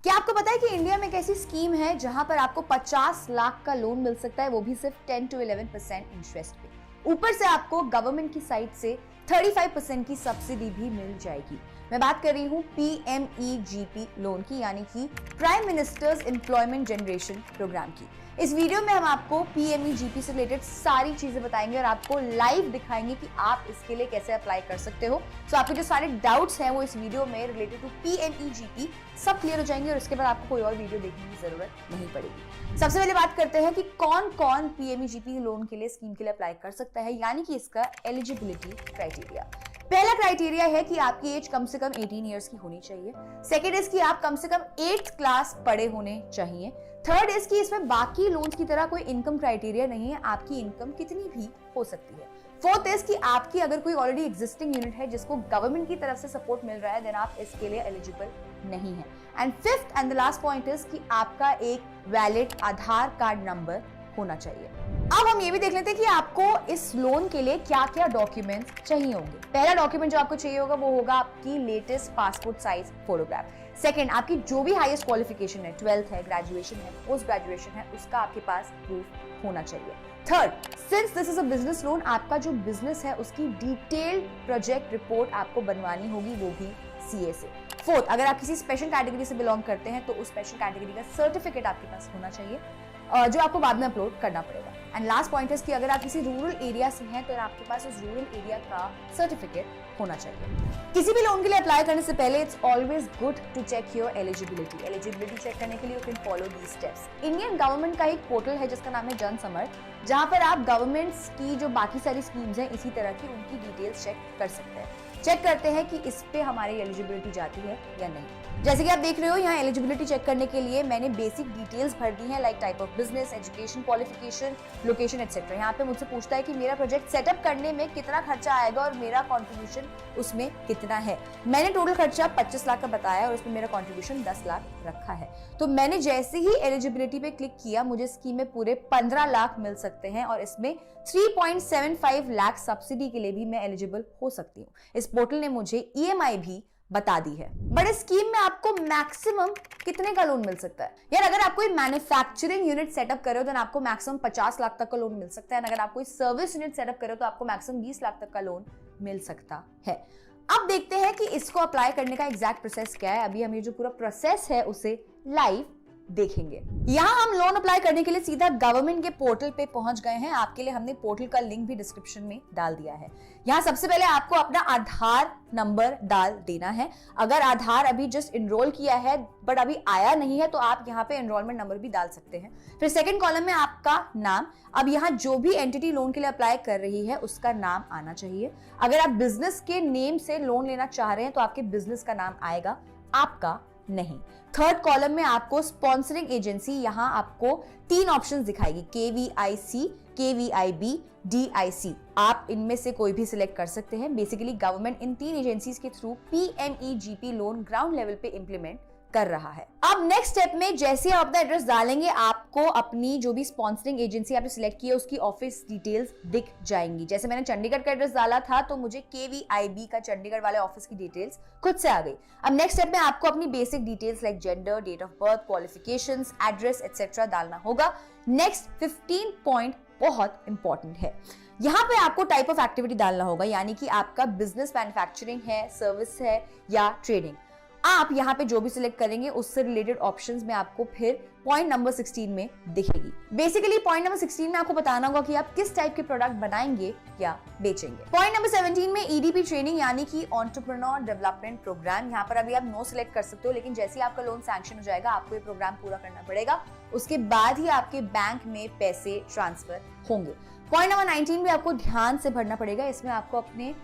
क्या आपको पता है कि इंडिया में एक ऐसी स्कीम है जहां पर आपको 50 लाख का लोन मिल सकता है, वो भी सिर्फ 10 to 11% इंटरेस्ट पे। ऊपर से आपको गवर्नमेंट की साइड से 35% की सब्सिडी भी मिल जाएगी। मैं बात कर रही हूं PMEGP लोन की, यानी कि prime minister's employment generation programme की। इस वीडियो में हम आपको PMEGP से रिलेटेड सारी चीजें बताएंगे और आपको लाइव दिखाएंगे कि आप इसके लिए कैसे अप्लाई कर सकते हो। सो आपके जो सारे डाउट्स हैं वो इस वीडियो में रिलेटेड टू PMEGP सब क्लियर हो जाएंगे और उसके बाद आपको कोई और वीडियो देखने की जरूरत नहीं पड़ेगी। सबसे पहले बात करते हैं कि कौन कौन PMEGP लोन के लिए स्कीम के लिए अप्लाई कर सकता है, यानी कि इसका एलिजिबिलिटी क्राइटेरिया। पहला क्राइटेरिया है कि आपकी एज कम से कम 18 इयर्स की होनी चाहिए। सेकेंड इज कि आप कम से कम 8th क्लास पढ़े होने चाहिए। थर्ड इज कि इसमें बाकी लोन्स की तरह कोई इनकम क्राइटेरिया नहीं है, आपकी इनकम कितनी भी हो सकती है। फोर्थ इज कि आपकी अगर कोई ऑलरेडी एग्जिस्टिंग यूनिट है जिसको गवर्नमेंट की तरफ से सपोर्ट मिल रहा है, देन आप इसके लिए एलिजिबल नहीं है। And fifth and the last point is कि आपका एक वैलिड आधार कार्ड नंबर होना चाहिए। अब हम ये भी देख लेते हैं कि आपको इस लोन के लिए क्या क्या डॉक्यूमेंट्स चाहिए होंगे। पहला डॉक्यूमेंट जो आपको चाहिए होगा वो होगा आपकी latest passport size photograph. Second, आपकी जो भी हाईएस्ट क्वालिफिकेशन है, 12th है, ग्रेजुएशन है, पोस्ट ग्रेजुएशन है, उसका आपके पास प्रूफ होना चाहिए। Third, since this is a business loan, आपका जो बिजनेस है उसकी डिटेल्ड प्रोजेक्ट रिपोर्ट आपको बनवानी होगी, वो भी CA से। फोर्थ, अगर आप किसी स्पेशल कैटेगरी से बिलोंग करते हैं तो उस स्पेशल कैटेगरी का सर्टिफिकेट आपके पास होना चाहिए, जो आपको बाद में अपलोड करना पड़ेगा। एंड लास्ट पॉइंट है कि अगर आप किसी रूरल एरिया से हैं तो आपके पास उस रूरल एरिया का सर्टिफिकेट होना चाहिए। किसी भी लोन के लिए अप्लाई करने से पहले it's always good to check your eligibility. Eligibility check करने के लिए you can follow these steps. Indian government का एक पोर्टल है जिसका नाम है जन समर्थ, जहां पर आप गवर्नमेंट्स की जो बाकी सारी स्कीम्स हैं इसी तरह की, उनकी डिटेल्स चेक कर सकते हैं। चेक करते हैं कि इस पे हमारी एलिजिबिलिटी जाती है या नहीं। जैसे कि आप देख रहे हो, यहाँ एलिजिबिलिटी चेक करने के लिए मैंने बेसिक डिटेल्स भर दी हैं, like type of business, education qualification, location etcetera. यहाँ पे मुझसे पूछता है कि मेरा प्रोजेक्ट सेटअप करने में कितना खर्चा आएगा और मेरा कंट्रीब्यूशन उसमें कितना है। मैंने टोटल खर्चा 25 लाख का बताया और उसमें मेरा कंट्रीब्यूशन 10 लाख रखा है। तो मैंने जैसे ही एलिजिबिलिटी पे क्लिक किया, मुझे स्कीम में पूरे 15 लाख मिल सकते हैं और इसमें 3.75 लाख सब्सिडी के लिए भी मैं एलिजिबल हो सकती हूँ। इस पोर्टल ने मुझे EMI भी बता दी है। बट इस स्कीम में आपको मैक्सिमम कितने का लोन मिल सकता है? यार, अगर आप कोई मैन्युफैक्चरिंग यूनिट सेटअप कर रहे हो तो आपको मैक्सिमम 50 लाख तक का लोन मिल सकता है। अगर आप कोई सर्विस यूनिट सेटअप कर रहे हो तो आपको मैक्सिमम 20 लाख तक का लोन मिल सकता है। अब देखते हैं कि इसको अप्लाई करने का एग्जैक्ट प्रोसेस क्या है। अभी हम ये जो पूरा प्रोसेस है उसे लाइव देखेंगे। यहाँ हम लोन अप्लाई करने के लिए सीधा गवर्नमेंट के पोर्टल पे पहुंच गए हैं। आपके लिए हमने पोर्टल का लिंक भी डिस्क्रिप्शन में डाल दिया है। यहाँ सबसे पहले आपको अपना आधार नंबर डाल देना है। अगर आधार अभी जस्ट इनरोल किया है बट अभी आया नहीं है तो आप यहाँ पे एनरोलमेंट नंबर भी डाल सकते हैं। फिर सेकंड कॉलम में आपका नाम। अब यहाँ जो भी एंटिटी लोन के लिए अप्लाई कर रही है उसका नाम आना चाहिए। अगर आप बिजनेस के नेम से लोन लेना चाह रहे हैं तो आपके बिजनेस का नाम आएगा, आपका नहीं। थर्ड कॉलम में आपको स्पॉन्सरिंग एजेंसी, यहां आपको 3 ऑप्शंस दिखाएगी, KVIC, KVIB, DIC। आप इनमें से कोई भी सिलेक्ट कर सकते हैं। बेसिकली गवर्नमेंट इन 3 एजेंसीज के through PMEGP loan ground level पे इंप्लीमेंट कर रहा है। अब नेक्स्ट स्टेप में जैसे आप अपना एड्रेस डालेंगे, आपको अपनी जो भी स्पॉन्सरिंग एजेंसी आपने सिलेक्ट की है उसकी ऑफिस डिटेल्स दिख जाएंगी। जैसे मैंने चंडीगढ़ का एड्रेस डाला था तो मुझे KVIB का चंडीगढ़ वाले ऑफिस की डिटेल्स खुद से आ गई। अब नेक्स्ट स्टेप में आपको अपनी basic details like gender, date of birth, qualifications, address etcetera डालना होगा। नेक्स्ट 15 पॉइंट बहुत इंपॉर्टेंट है। यहाँ पे आपको टाइप ऑफ एक्टिविटी डालना होगा, यानी कि आपका बिजनेस मैन्युफैक्चरिंग है, सर्विस है या ट्रेडिंग। आप यहाँ पे जो भी सिलेक्ट करेंगे उससे रिलेटेड ऑप्शंस में आपको फिर पॉइंट नंबर 16 में दिखेगी। बेसिकली पॉइंट नंबर 16 में आपको बताना होगा कि आप किस टाइप के प्रोडक्ट बनाएंगे या बेचेंगे। पॉइंट नंबर 17 में EDP ट्रेनिंग यानी कि एंटरप्रेन्योर डेवलपमेंट प्रोग्राम। यहाँ पर अभी आप नो सिलेक्ट कर सकते हो, लेकिन जैसे ही आपका लोन सैंक्शन हो जाएगा आपको ये प्रोग्राम पूरा करना पड़ेगा, उसके बाद ही आपके बैंक में पैसे ट्रांसफर होंगे। पॉइंट नंबर 19 भी आपको ध्यान से भरना पड़ेगा। इसमें आपको अपने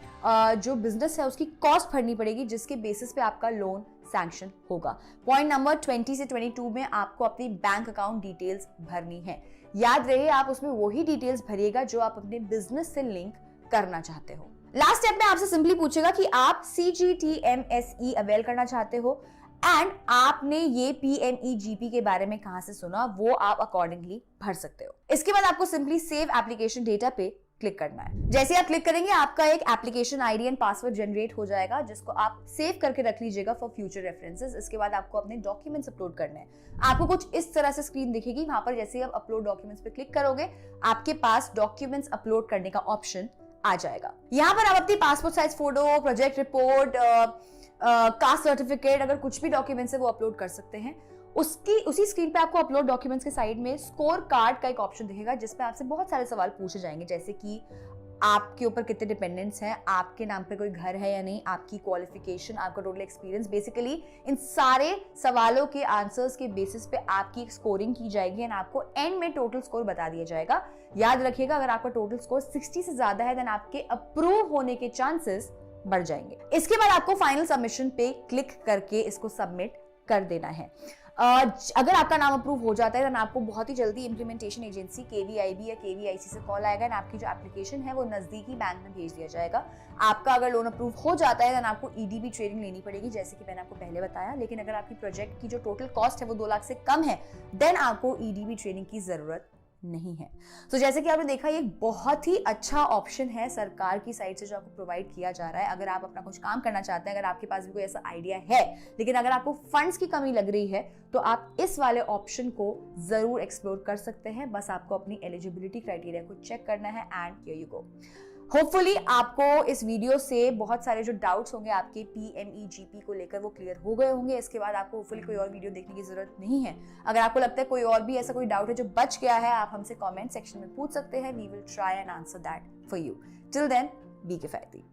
जो बिजनेस है उसकी कॉस्ट भरनी पड़ेगी, जिसके बेसिस पे आपका लोन सैंक्शन होगा। पॉइंट नंबर 20 से 22 में आपको अपनी बैंक अकाउंट डिटेल्स भरनी है। याद रहे, आप उसमें वही डिटेल्स भरिएगा जो आप अपने बिजनेस से लिंक करना चाहते हो। लास्ट स्टेप में आपसे सिंपली पूछेगा कि आप CGTMSE अवेल करना चाहते हो एंड आपने ये PMEGP के बारे में कहां से सुना, वो आप अकॉर्डिंगली भर सकते हो। इसके बाद आपको सिंपली सेव एप्लीकेशन डेटा पे क्लिक करना है। जैसे आप क्लिक करेंगे आपका एक application ID and password generate हो जाएगा, जिसको आप सेव करके रख लीजिएगा फॉर फ्यूचर रेफरेंसेस। इसके बाद आपको अपने डॉक्यूमेंट्स अपलोड करने हैं। आपको कुछ इस तरह से स्क्रीन दिखेगी। वहां पर जैसे ही आप अपलोड डॉक्यूमेंट्स पे क्लिक करोगे, आपके पास डॉक्यूमेंट्स अपलोड करने का ऑप्शन आ जाएगा। यहाँ पर आप अपनी passport size photo, project report, caste certificate, अगर कुछ भी डॉक्यूमेंट्स है वो अपलोड कर सकते हैं। उसी स्क्रीन पे आपको अपलोड डॉक्यूमेंट्स के साइड में स्कोर कार्ड का एक ऑप्शन दिखेगा, जिसमें आपसे बहुत सारे सवाल पूछे जाएंगे, जैसे कि आपके ऊपर कितने डिपेंडेंट्स हैं, आपके नाम पे कोई घर है या नहीं, आपकी क्वालिफिकेशन, आपका टोटल एक्सपीरियंस। बेसिकली इन सारे सवालों के आंसर्स के बेसिस पे आपकी स्कोरिंग की जाएगी एंड आपको एंड में टोटल स्कोर बता दिया जाएगा। याद रखिएगा, अगर आपका टोटल स्कोर 60 से ज्यादा है देन आपके अप्रूव होने के चांसेस बढ़ जाएंगे। इसके बाद आपको फाइनल सबमिशन पे क्लिक करके इसको सबमिट कर देना है। अगर आपका नाम अप्रूव हो जाता है तो आपको बहुत ही जल्दी इंप्लीमेंटेशन एजेंसी KVIB या KVIC से कॉल आएगा एंड आपकी जो एप्लीकेशन है वो नजदीकी बैंक में भेज दिया जाएगा। आपका अगर लोन अप्रूव हो जाता है तो आपको EDB ट्रेनिंग लेनी पड़ेगी, जैसे कि मैंने आपको पहले बताया। लेकिन अगर आपकी प्रोजेक्ट की जो टोटल कॉस्ट है वो 2 लाख से कम है देन आपको EDB ट्रेनिंग की जरूरत नहीं है। तो जैसे कि आपने देखा, ये बहुत ही अच्छा ऑप्शन है सरकार की साइड से जो आपको प्रोवाइड किया जा रहा है। अगर आप अपना कुछ काम करना चाहते हैं, अगर आपके पास भी कोई ऐसा आइडिया है, लेकिन अगर आपको फंड्स की कमी लग रही है, तो आप इस वाले ऑप्शन को जरूर एक्सप्लोर कर सकते हैं। बस आपको अपनी एलिजिबिलिटी क्राइटेरिया को चेक करना है and here you go. Hopefully आपको इस वीडियो से बहुत सारे जो डाउट्स होंगे आपके PMEGP को लेकर वो क्लियर हो गए होंगे। इसके बाद आपको होपफुली कोई और वीडियो देखने की जरूरत नहीं है। अगर आपको लगता है कोई और भी ऐसा कोई डाउट है जो बच गया है, आप हमसे कमेंट सेक्शन में पूछ सकते हैं। We will try and answer that for you. Till then, be किफायती।